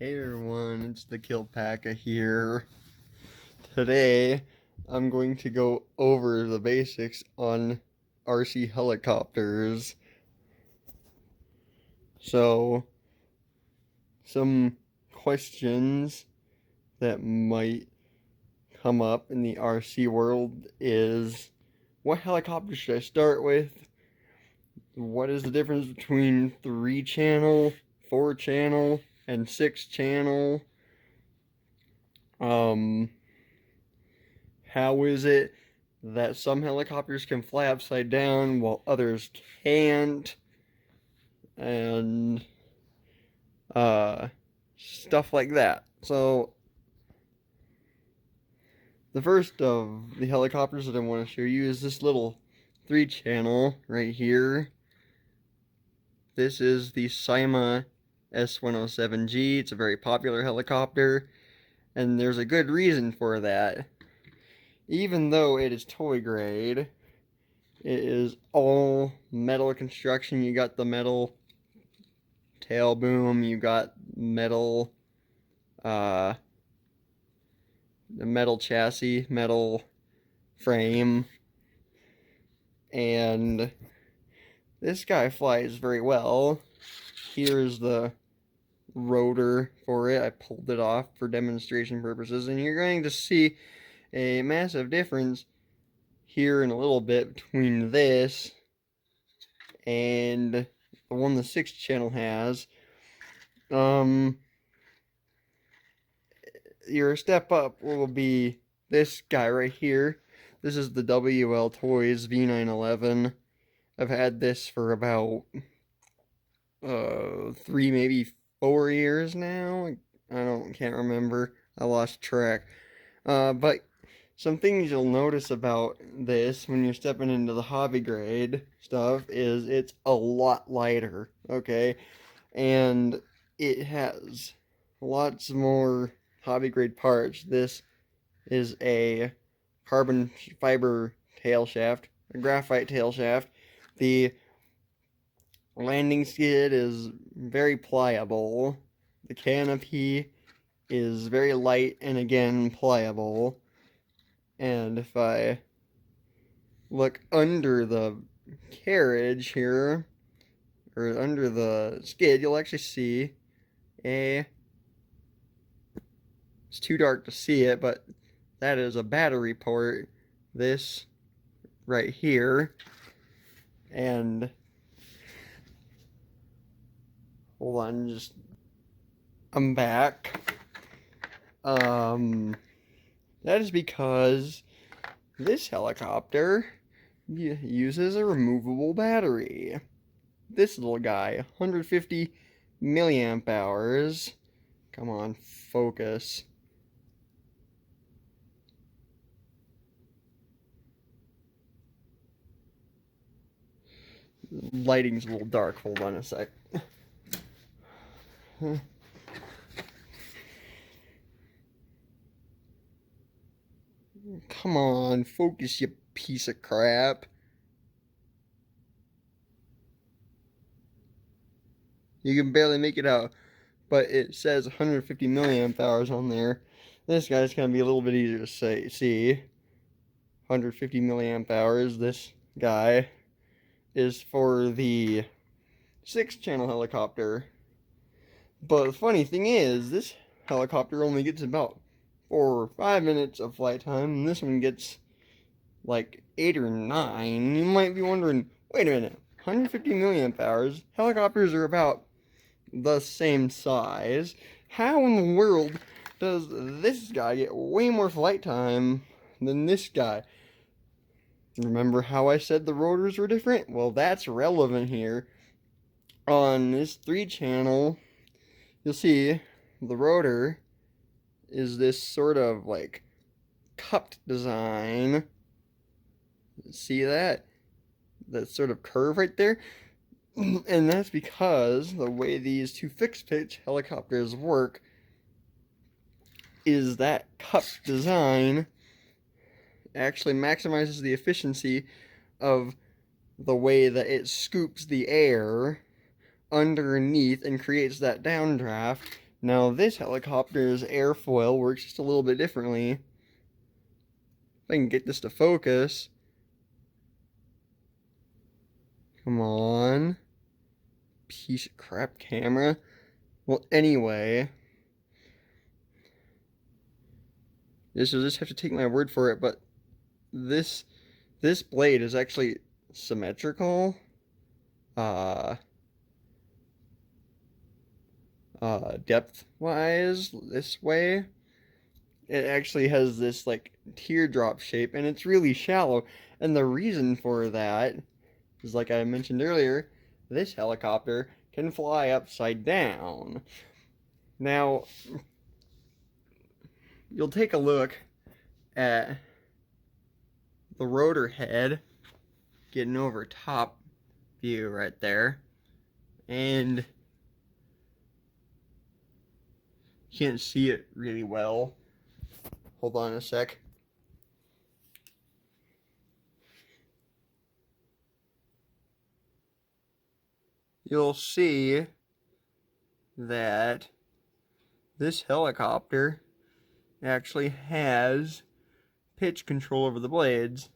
Hey everyone, it's the Killpacka here. Today, I'm going to go over the basics on RC helicopters. So, some questions that might come up in the RC world is, what helicopter should I start with? What is the difference between 3-channel, 4-channel, and 6-channel? How is it that some helicopters can fly upside down while others can't? And stuff like that. So the first of the helicopters that I want to show you is this little 3-channel right here. This is the Syma S107G. It's a very popular helicopter, and there's a good reason for that. Even though it is toy grade, it is all metal construction. You got the metal tail boom, you got metal, the metal chassis, metal frame, and this guy flies very well. Here's the rotor for it. I pulled it off for demonstration purposes, and you're going to see a massive difference here in a little bit between this and the one the 6-channel has. Your step up will be this guy right here. This is the WL Toys V911. I've had this for about 3, maybe 4 years now. Can't remember. I lost track. But some things you'll notice about this when you're stepping into the hobby grade stuff is it's a lot lighter, okay? And it has lots more hobby grade parts. This is a carbon fiber tail shaft, a graphite tail shaft. The landing skid is very pliable. The canopy is very light and again pliable. And if I look under the carriage here, or under the skid, you'll actually see it's too dark to see it, but that is a battery port, this right here. And hold on, I'm back. That is because this helicopter uses a removable battery. This little guy, 150 milliamp hours. Come on, focus. Lighting's a little dark. Hold on a sec. Come on, focus, you piece of crap. You can barely make it out, but it says 150 milliamp hours on there. This guy's gonna be a little bit easier to see. 150 milliamp hours. This guy is for the 6-channel helicopter. But the funny thing is, this helicopter only gets about 4 or 5 minutes of flight time, and this one gets like 8 or 9. You might be wondering, wait a minute, 150 milliamp hours? Helicopters are about the same size. How in the world does this guy get way more flight time than this guy? Remember how I said the rotors were different? Well, that's relevant here. On this 3-channel, you'll see the rotor is this sort of like cupped design. See that? That sort of curve right there? And that's because the way these two fixed pitch helicopters work is that cupped design actually maximizes the efficiency of the way that it scoops the air underneath and creates that downdraft Now this helicopter's airfoil works just a little bit differently. If I can get this to focus. Come on. Piece of crap camera. Well, anyway. You'll just have to take my word for it, but this blade is actually symmetrical. Depth-wise, this way. It actually has this, like, teardrop shape, and it's really shallow. And the reason for that is, like I mentioned earlier, this helicopter can fly upside down. Now, you'll take a look at the rotor head getting over top view right there, and you can't see it really well. Hold on a sec. You'll see that this helicopter actually has pitch control over the blades.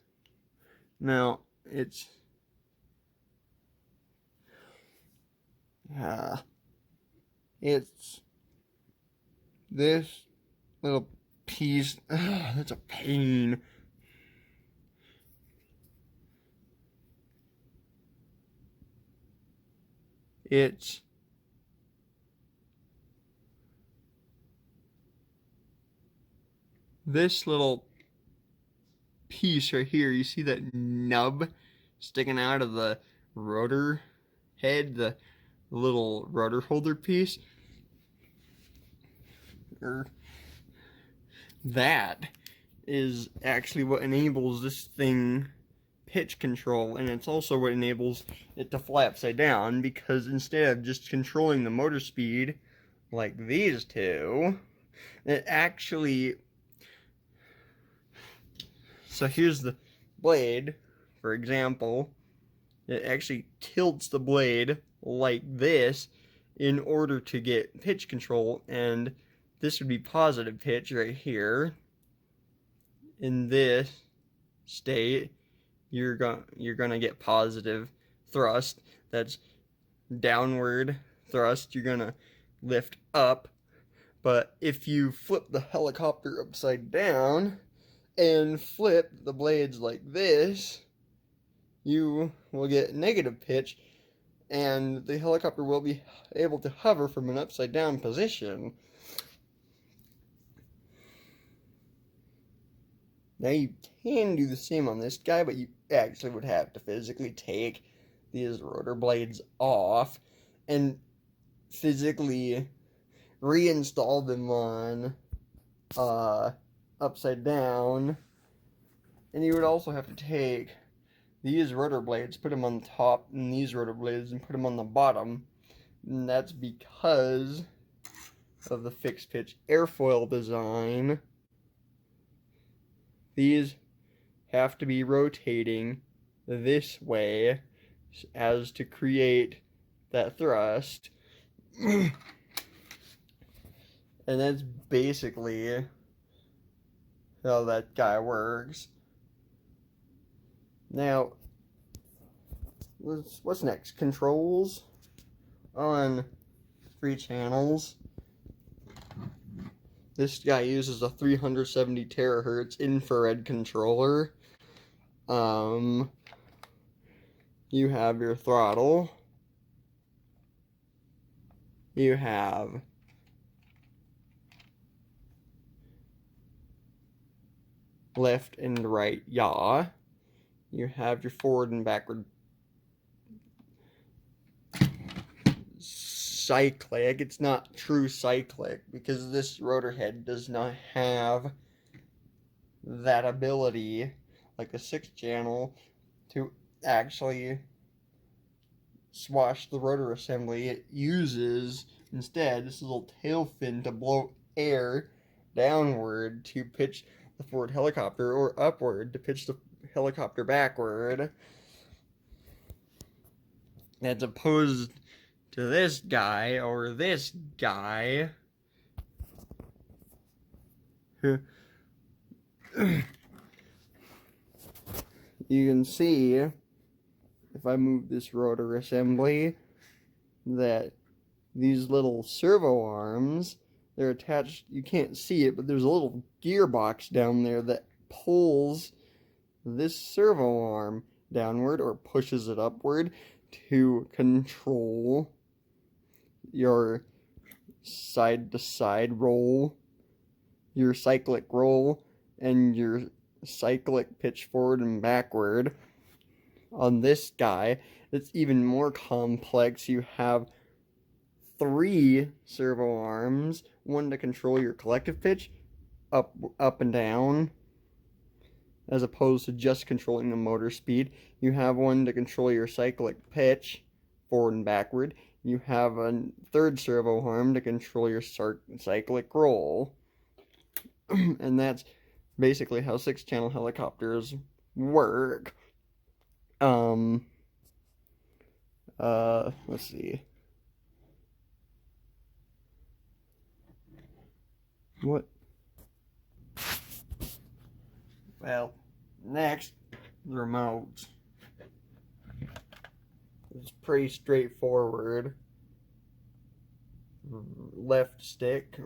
Now, it's this little piece. That's a pain. It's this little piece right here. You see that nub sticking out of the rotor head, the little rotor holder piece? That is actually what enables this thing pitch control, and it's also what enables it to fly upside down, because instead of just controlling the motor speed like these two, it actually... So here's the blade, for example. It actually tilts the blade like this in order to get pitch control, and this would be positive pitch right here. In this state, you're gonna get positive thrust. That's downward thrust. You're gonna lift up. But if you flip the helicopter upside down and flip the blades like this, you will get negative pitch, and the helicopter will be able to hover from an upside down position. Now you can do the same on this guy, but you actually would have to physically take these rotor blades off and physically reinstall them on upside down. And you would also have to take these rotor blades, put them on the top, and these rotor blades, and put them on the bottom. And that's because of the fixed pitch airfoil design. These have to be rotating this way as to create that thrust. And that's basically how that guy works. Now, what's next? Controls on 3 channels. This guy uses a 370 terahertz infrared controller. You have your throttle. You have left and right yaw. You have your forward and backward cyclic. It's not true cyclic because this rotor head does not have that ability like a 6-channel to actually swash the rotor assembly. It uses instead this little tail fin to blow air downward to pitch the forward helicopter, or upward to pitch the helicopter backward, as opposed to this guy or this guy, You can see, if I move this rotor assembly, that these little servo arms, they're attached, you can't see it, but there's a little gearbox down there that pulls this servo arm downward or pushes it upward to control your side-to-side roll, your cyclic roll, and your cyclic pitch forward and backward. On this guy, it's even more complex. You have 3 servo arms, one to control your collective pitch, up and down, as opposed to just controlling the motor speed. You have one to control your cyclic pitch, forward and backward. You have a 3rd servo arm to control your cyclic roll. And that's basically how 6-channel helicopters work. Let's see. What? Well, next, the remote. It's pretty straightforward. Left stick,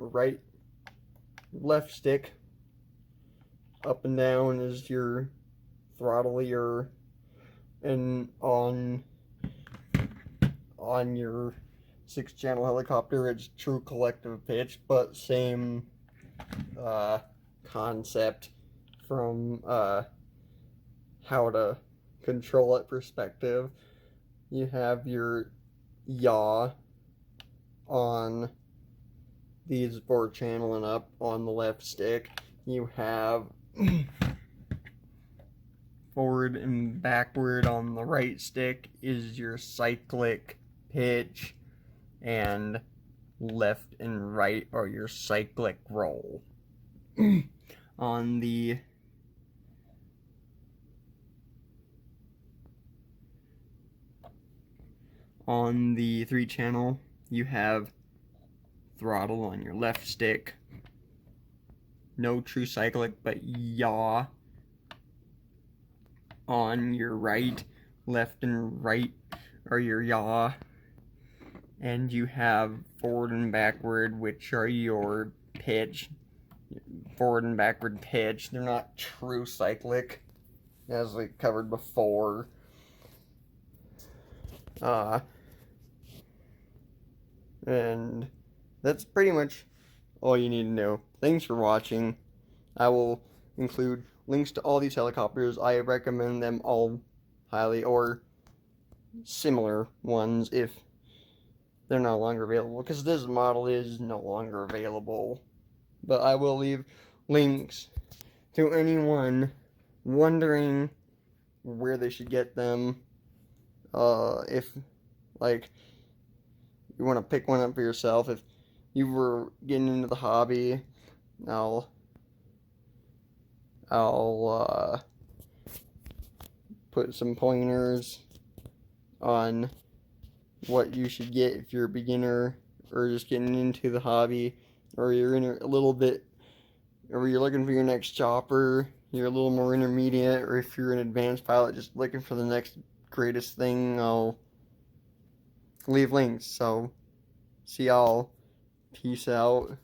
left stick, up and down is your throttle, and on your 6-channel helicopter it's true collective pitch, but same concept from how to control it perspective. You have your yaw on these 4-channel and up on the left stick. You have forward and backward on the right stick is your cyclic pitch, and left and right are your cyclic roll. On the On the 3-channel, you have throttle on your left stick, no true cyclic, but yaw on your right. Left and right are your yaw, and you have forward and backward, which are your pitch. Forward and backward pitch. They're not true cyclic, as we covered before. And that's pretty much all you need to know. Thanks for watching. I will include links to all these helicopters. I recommend them all highly, or similar ones if they're no longer available, because this model is no longer available. But I will leave links to anyone wondering where they should get them. If, like, you want to pick one up for yourself, if you were getting into the hobby, I'll put some pointers on what you should get if you're a beginner or just getting into the hobby, or you're in a little bit, or you're looking for your next chopper, you're a little more intermediate, or if you're an advanced pilot just looking for the next greatest thing. I'll leave links. So see y'all. Peace out.